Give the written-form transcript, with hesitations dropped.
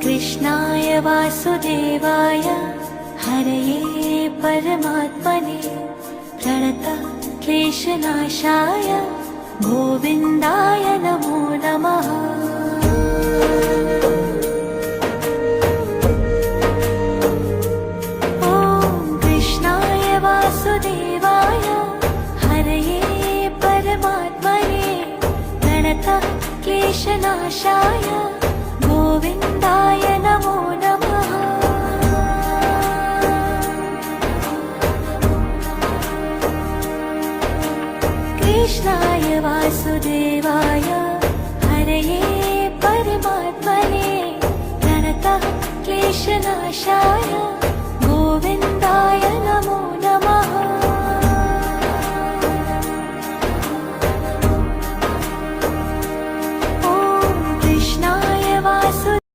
कृष्णाय वासुदेवाय हरये परमात्मने प्रणतः क्लेशनाशाय गोविन्दाय नमो नमः। ॐ कृष्णाय वासुदेवाय हरये परमात्मने प्रणतः क्लेशनाशाय गोविन्दाय नमो नमः। कृष्णाय वासुदेवाय हरये परमात्मने प्रणतः क्लेशनाशाय